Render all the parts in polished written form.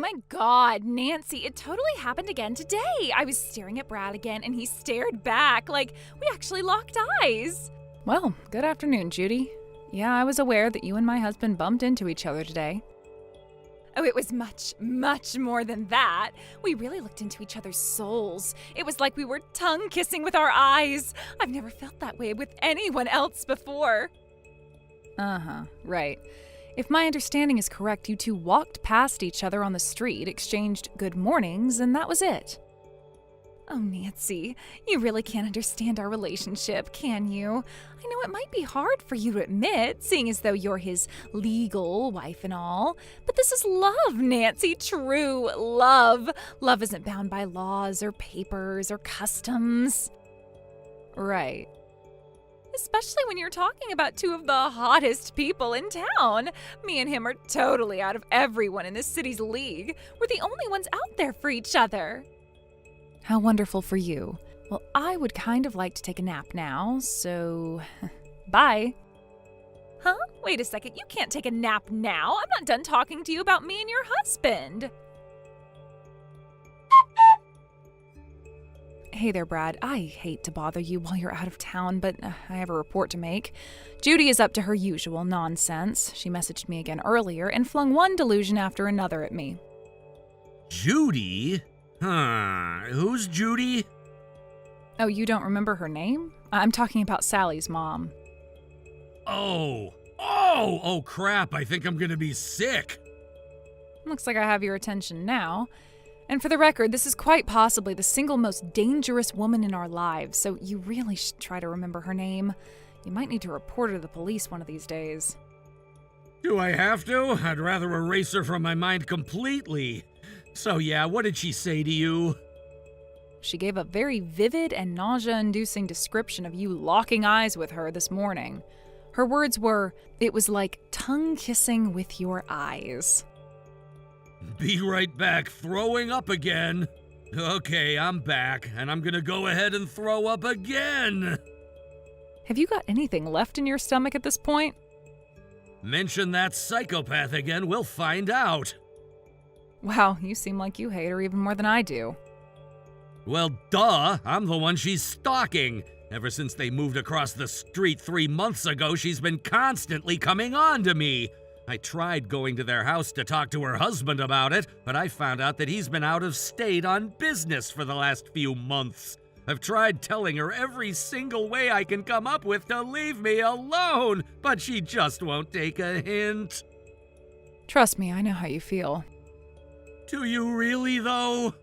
my God, Nancy, it totally happened again today. I was staring at Brad again, and he stared back like we actually locked eyes. Well, good afternoon, Judy. Yeah, I was aware that you and my husband bumped into each other today. Oh, it was much, much more than that. We really looked into each other's souls. It was like we were tongue-kissing with our eyes. I've never felt that way with anyone else before. Right. If my understanding is correct, you two walked past each other on the street, exchanged good mornings, and that was it. Oh, Nancy, you really can't understand our relationship, can you? I know it might be hard for you to admit, seeing as though you're his legal wife and all, but this is love, Nancy, true love. Love isn't bound by laws or papers or customs. Right. Especially when you're talking about two of the hottest people in town. Me and him are totally out of everyone in this city's league. We're the only ones out there for each other. How wonderful for you. Well, I would kind of like to take a nap now, so bye. Huh? Wait a second, you can't take a nap now. I'm not done talking to you about me and your husband. Hey there, Brad. I hate to bother you while you're out of town, but I have a report to make. Judy is up to her usual nonsense. She messaged me again earlier and flung one delusion after another at me. Judy? Who's Judy? Oh, you don't remember her name? I'm talking about Sally's mom. Oh, crap, I think I'm gonna be sick. Looks like I have your attention now. And for the record, this is quite possibly the single most dangerous woman in our lives, so you really should try to remember her name. You might need to report her to the police one of these days. Do I have to? I'd rather erase her from my mind completely. So yeah, what did she say to you? She gave a very vivid and nausea-inducing description of you locking eyes with her this morning. Her words were, "It was like tongue-kissing with your eyes." Be right back, throwing up again. Okay, I'm back, and I'm gonna go ahead and throw up again. Have you got anything left in your stomach at this point? Mention that psychopath again, we'll find out. Wow, you seem like you hate her even more than I do. Well, duh, I'm the one she's stalking. Ever since they moved across the street 3 months ago, she's been constantly coming on to me. I tried going to their house to talk to her husband about it, but I found out that he's been out of state on business for the last few months. I've tried telling her every single way I can come up with to leave me alone, but she just won't take a hint. Trust me, I know how you feel. Do you really, though?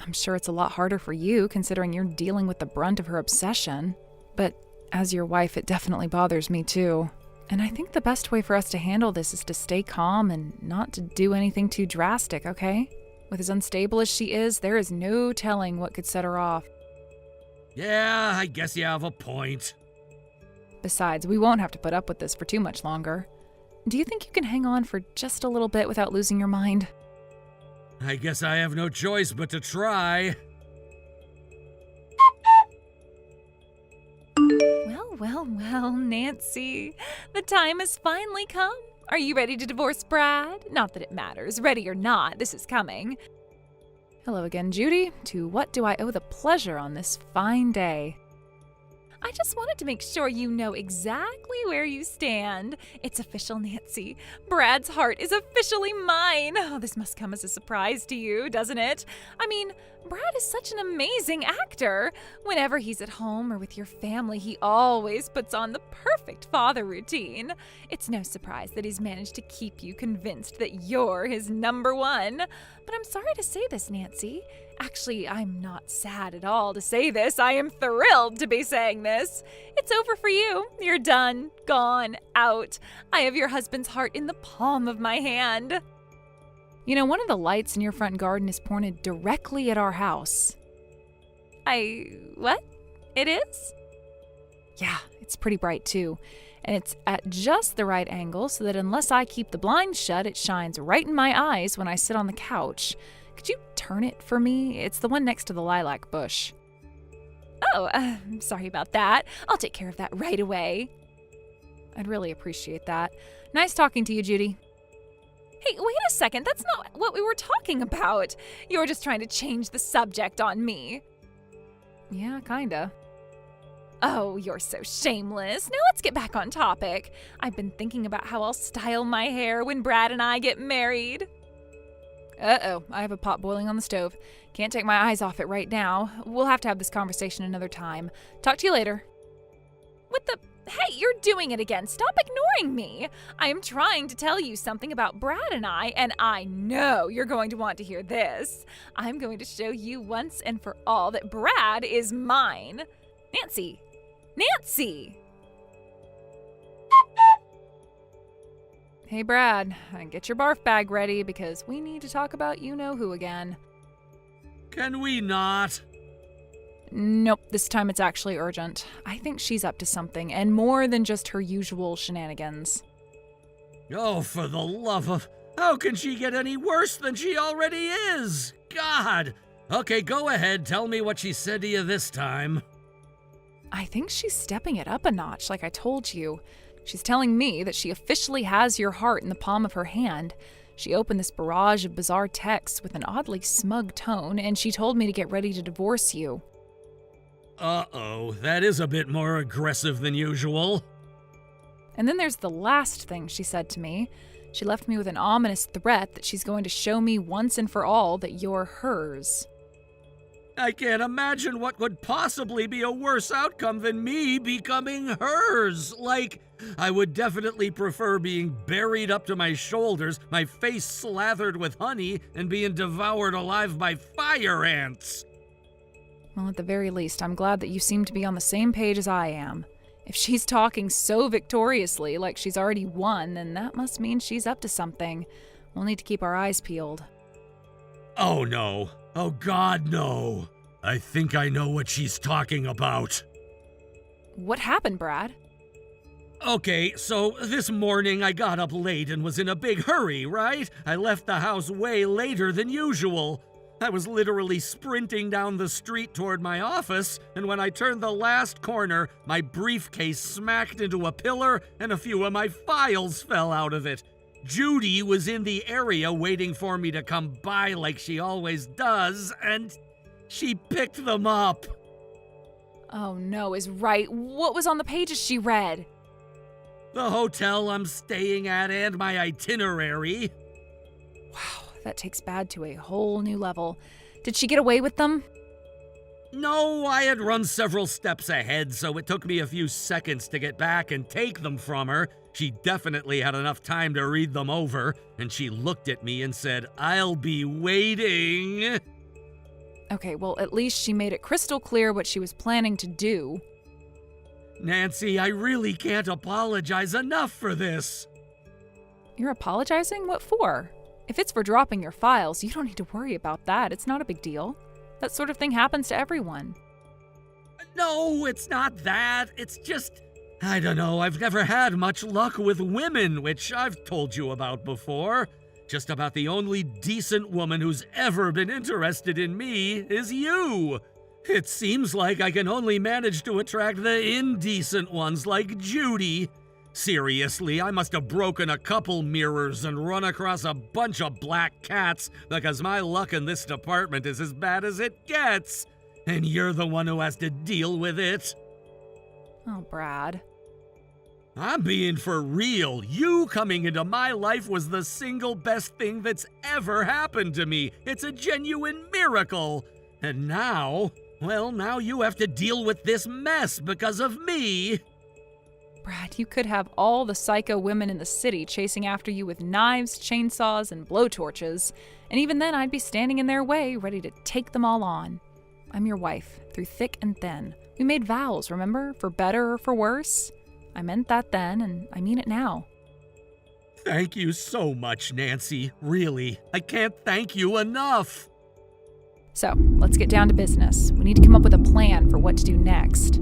I'm sure it's a lot harder for you, considering you're dealing with the brunt of her obsession. But as your wife, it definitely bothers me too. And I think the best way for us to handle this is to stay calm and not to do anything too drastic, okay? With as unstable as she is, there is no telling what could set her off. Yeah, I guess you have a point. Besides, we won't have to put up with this for too much longer. Do you think you can hang on for just a little bit without losing your mind? I guess I have no choice but to try. Well, Nancy. The time has finally come. Are you ready to divorce Brad? Not that it matters. Ready or not, this is coming. Hello again, Judy. To what do I owe the pleasure on this fine day? I just wanted to make sure you know exactly where you stand. It's official, Nancy. Brad's heart is officially mine. Oh, this must come as a surprise to you, doesn't it? I mean, Brad is such an amazing actor. Whenever he's at home or with your family, he always puts on the perfect father routine. It's no surprise that he's managed to keep you convinced that you're his number one. But I'm sorry to say this, Nancy. Actually, I'm not sad at all to say this. I am thrilled to be saying this. It's over for you. You're done, gone, out. I have your husband's heart in the palm of my hand. You know, one of the lights in your front garden is pointed directly at our house. What? It is? Yeah, it's pretty bright too. And it's at just the right angle so that unless I keep the blinds shut, it shines right in my eyes when I sit on the couch. Could you turn it for me? It's the one next to the lilac bush. Oh, I'm sorry about that. I'll take care of that right away. I'd really appreciate that. Nice talking to you, Judy. Hey, wait a second. That's not what we were talking about. You were just trying to change the subject on me. Yeah, kinda. Oh, you're so shameless. Now let's get back on topic. I've been thinking about how I'll style my hair when Brad and I get married. Uh-oh, I have a pot boiling on the stove. Can't take my eyes off it right now. We'll have to have this conversation another time. Talk to you later. Hey, you're doing it again. Stop ignoring me. I am trying to tell you something about Brad and I know you're going to want to hear this. I'm going to show you once and for all that Brad is mine. Nancy! Nancy! Hey, Brad, get your barf bag ready because we need to talk about you-know-who again. Can we not? Nope, this time it's actually urgent. I think she's up to something, and more than just her usual shenanigans. Oh, for the love of... How can she get any worse than she already is? God! Okay, go ahead, tell me what she said to you this time. I think she's stepping it up a notch, like I told you. She's telling me that she officially has your heart in the palm of her hand. She opened this barrage of bizarre texts with an oddly smug tone, and she told me to get ready to divorce you. Uh-oh, that is a bit more aggressive than usual. And then there's the last thing she said to me. She left me with an ominous threat that she's going to show me once and for all that you're hers. I can't imagine what could possibly be a worse outcome than me becoming hers. Like, I would definitely prefer being buried up to my shoulders, my face slathered with honey, and being devoured alive by fire ants. Well, at the very least, I'm glad that you seem to be on the same page as I am. If she's talking so victoriously, like she's already won, then that must mean she's up to something. We'll need to keep our eyes peeled. Oh no. Oh God, no. I think I know what she's talking about. What happened, Brad? Okay, so this morning I got up late and was in a big hurry, right? I left the house way later than usual. I was literally sprinting down the street toward my office, and when I turned the last corner, my briefcase smacked into a pillar and a few of my files fell out of it. Judy was in the area waiting for me to come by like she always does, and she picked them up. Oh no, is right. What was on the pages she read? The hotel I'm staying at and my itinerary. Wow, that takes bad to a whole new level. Did she get away with them? No, I had run several steps ahead, so it took me a few seconds to get back and take them from her. She definitely had enough time to read them over, and she looked at me and said, "I'll be waiting." Okay, well, at least she made it crystal clear what she was planning to do. Nancy, I really can't apologize enough for this. You're apologizing? What for? If it's for dropping your files, you don't need to worry about that. It's not a big deal. That sort of thing happens to everyone. No, it's not that. It's just, I don't know, I've never had much luck with women, which I've told you about before. Just about the only decent woman who's ever been interested in me is you. It seems like I can only manage to attract the indecent ones like Judy. Seriously, I must have broken a couple mirrors and run across a bunch of black cats because my luck in this department is as bad as it gets. And you're the one who has to deal with it. Oh, Brad. I'm being for real. You coming into my life was the single best thing that's ever happened to me. It's a genuine miracle. And now, well, now you have to deal with this mess because of me. Brad, you could have all the psycho women in the city chasing after you with knives, chainsaws, and blowtorches, and even then I'd be standing in their way, ready to take them all on. I'm your wife, through thick and thin. We made vows, remember? For better or for worse. I meant that then, and I mean it now. Thank you so much, Nancy. Really, I can't thank you enough. So, let's get down to business. We need to come up with a plan for what to do next.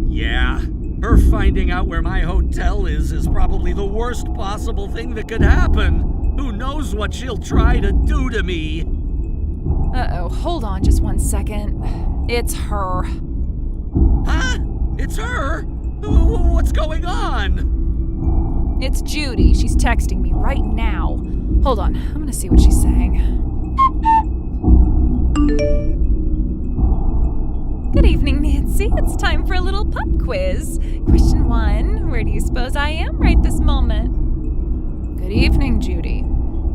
Yeah, her finding out where my hotel is probably the worst possible thing that could happen. Who knows what she'll try to do to me? Uh-oh, hold on just one second. It's her. Huh? It's her? What's going on? It's Judy. She's texting me right now. Hold on, I'm gonna see what she's saying. Good evening, Nancy. It's time for a little pub quiz. Question 1. Where do you suppose I am right this moment? Good evening, Judy.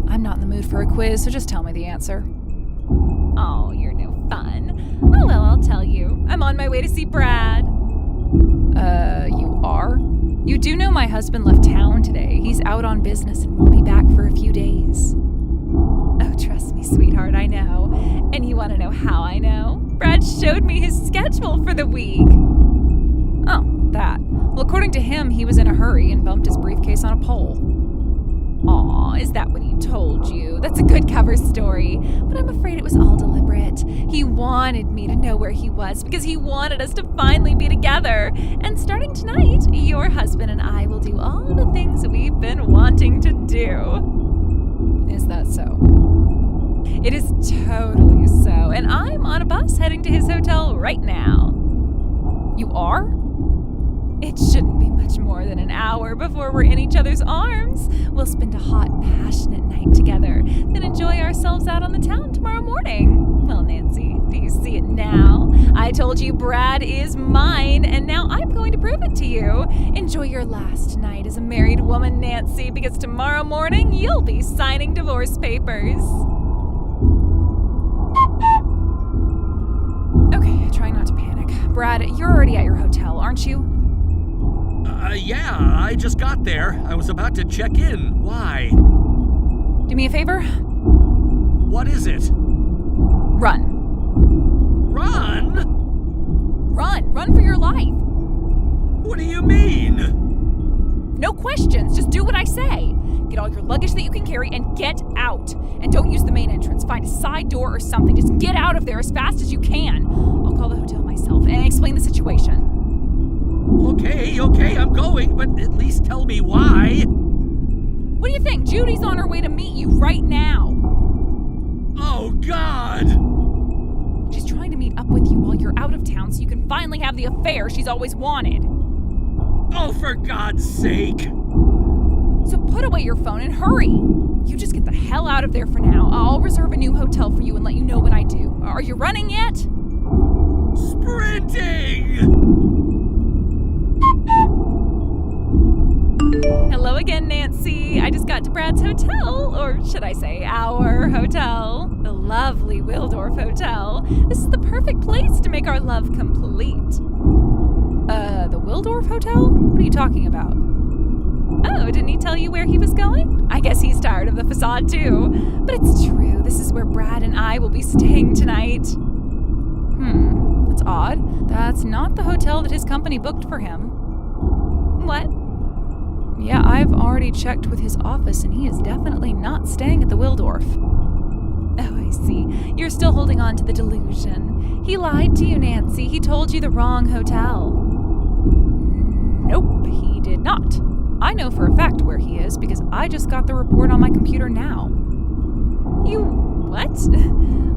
I'm not in the mood for a quiz, so just tell me the answer. Oh, you're no fun. Oh, well, I'll tell you. I'm on my way to see Brad. You are? You do know my husband left town today. He's out on business and won't be back for a few days. Oh, trust me, sweetheart, I know. And you want to know how I know? Brad showed me his schedule for the week. Oh, that. Well, according to him, he was in a hurry and bumped his briefcase on a pole. Aw, is that what he told you? That's a good cover story. But I'm afraid it was all deliberate. He wanted me to know where he was because he wanted us to finally be together. And starting tonight, your husband and I will do all the things we've been wanting to do. Is that so? It is totally so. And I'm on a bus heading to his hotel right now. You are? It shouldn't be much more than an hour before we're in each other's arms. We'll spend a hot, passionate night together, then enjoy ourselves out on the town tomorrow morning. Well, Nancy, do you see it now? I told you Brad is mine, and now I'm going to prove it to you. Enjoy your last night as a married woman, Nancy, because tomorrow morning you'll be signing divorce papers. Okay, try not to panic. Brad, you're already at your hotel, aren't you? Yeah, I just got there. I was about to check in. Why? Do me a favor? What is it? Run. Run? Run for your life. What do you mean? No questions, just do what I say. Get all your luggage that you can carry and get out. And don't use the main entrance. Find a side door or something. Just get out of there as fast as you can. I'll call the hotel myself and explain the situation. Okay, I'm going, but at least tell me why. What do you think? Judy's on her way to meet you right now. Oh, God! She's trying to meet up with you while you're out of town so you can finally have the affair she's always wanted. Oh, for God's sake! So put away your phone and hurry. You just get the hell out of there for now. I'll reserve a new hotel for you and let you know when I do. Are you running yet? Sprinting! Hello again, Nancy. I just got to Brad's hotel, or should I say our hotel, the lovely Wildorf Hotel. This is the perfect place to make our love complete. The Wildorf Hotel? What are you talking about? Oh, didn't he tell you where he was going? I guess he's tired of the facade too. But it's true, this is where Brad and I will be staying tonight. That's odd. That's not the hotel that his company booked for him. What? Yeah, I've already checked with his office and he is definitely not staying at the Wildorf. Oh, I see. You're still holding on to the delusion. He lied to you, Nancy. He told you the wrong hotel. Nope, he did not. I know for a fact where he is because I just got the report on my computer now. You what?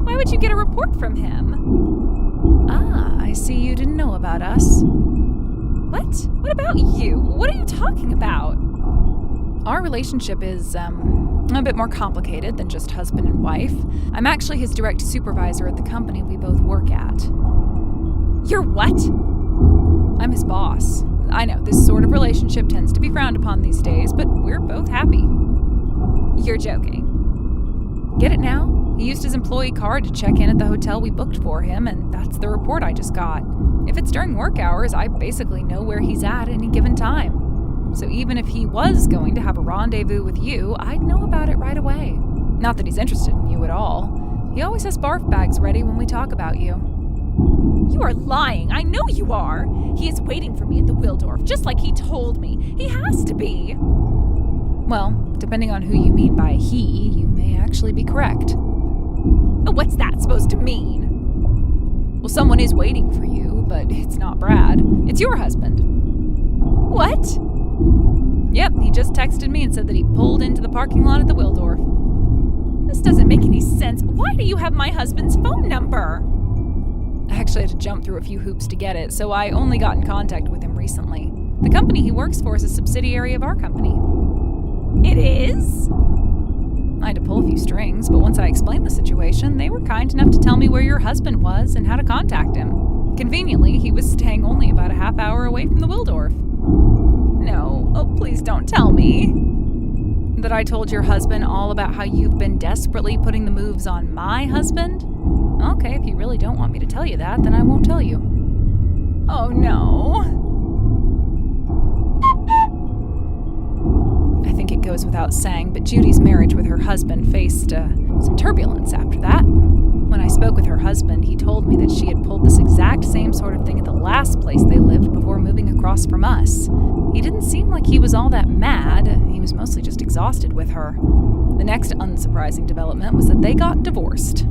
Why would you get a report from him? Ah, I see you didn't know about us. What? What about you? What are you talking about? Our relationship is, a bit more complicated than just husband and wife. I'm actually his direct supervisor at the company we both work at. You're what? I'm his boss. I know, this sort of relationship tends to be frowned upon these days, but we're both happy. You're joking. Get it now? He used his employee card to check in at the hotel we booked for him, and that's the report I just got. If it's during work hours, I basically know where he's at any given time. So even if he was going to have a rendezvous with you, I'd know about it right away. Not that he's interested in you at all. He always has barf bags ready when we talk about you. You are lying. I know you are. He is waiting for me at the Wildorf, just like he told me. He has to be. Well, depending on who you mean by he, you may actually be correct. What's that supposed to mean? Well, someone is waiting for you, but it's not Brad. It's your husband. What? Yep, he just texted me and said that he pulled into the parking lot at the Wildorf. This doesn't make any sense. Why do you have my husband's phone number? I actually had to jump through a few hoops to get it, so I only got in contact with him recently. The company he works for is a subsidiary of our company. It is? I had to pull a few strings, but once I explained the situation, they were kind enough to tell me where your husband was and how to contact him. Conveniently, he was staying only about a half hour away from the Waldorf. No, oh, please don't tell me. That I told your husband all about how you've been desperately putting the moves on my husband? Okay, if you really don't want me to tell you that, then I won't tell you. Oh no. I think it goes without saying, but Judy's marriage with her husband faced some turbulence after that. When I spoke with her husband, he told me that she had pulled this exact same sort of thing at the last place they lived before moving across from us. He didn't seem like he was all that mad. He was mostly just exhausted with her. The next unsurprising development was that they got divorced.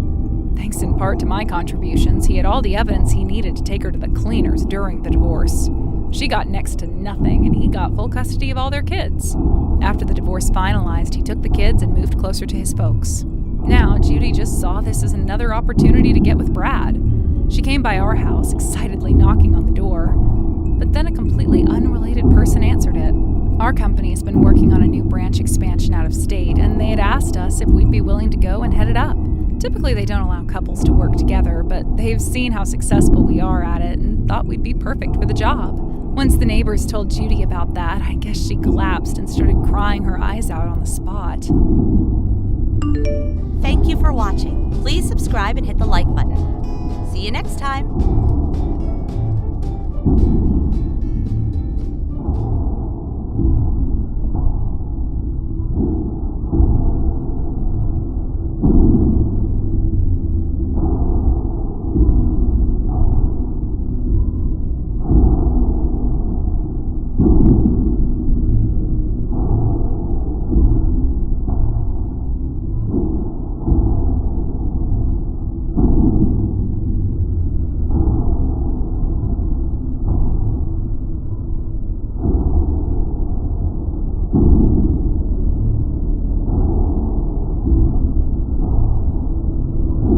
Thanks in part to my contributions, he had all the evidence he needed to take her to the cleaners during the divorce. She got next to nothing, and he got full custody of all their kids. After the divorce finalized, he took the kids and moved closer to his folks. Now, Judy just saw this as another opportunity to get with Brad. She came by our house, excitedly knocking on the door, but then a completely unrelated person answered it. Our company has been working on a new branch expansion out of state, and they had asked us if we'd be willing to go and head it up. Typically, they don't allow couples to work together, but they've seen how successful we are at it and thought we'd be perfect for the job. Once the neighbors told Judy about that, I guess she collapsed and started crying her eyes out on the spot. Thank you for watching. Please subscribe and hit the like button. See you next time.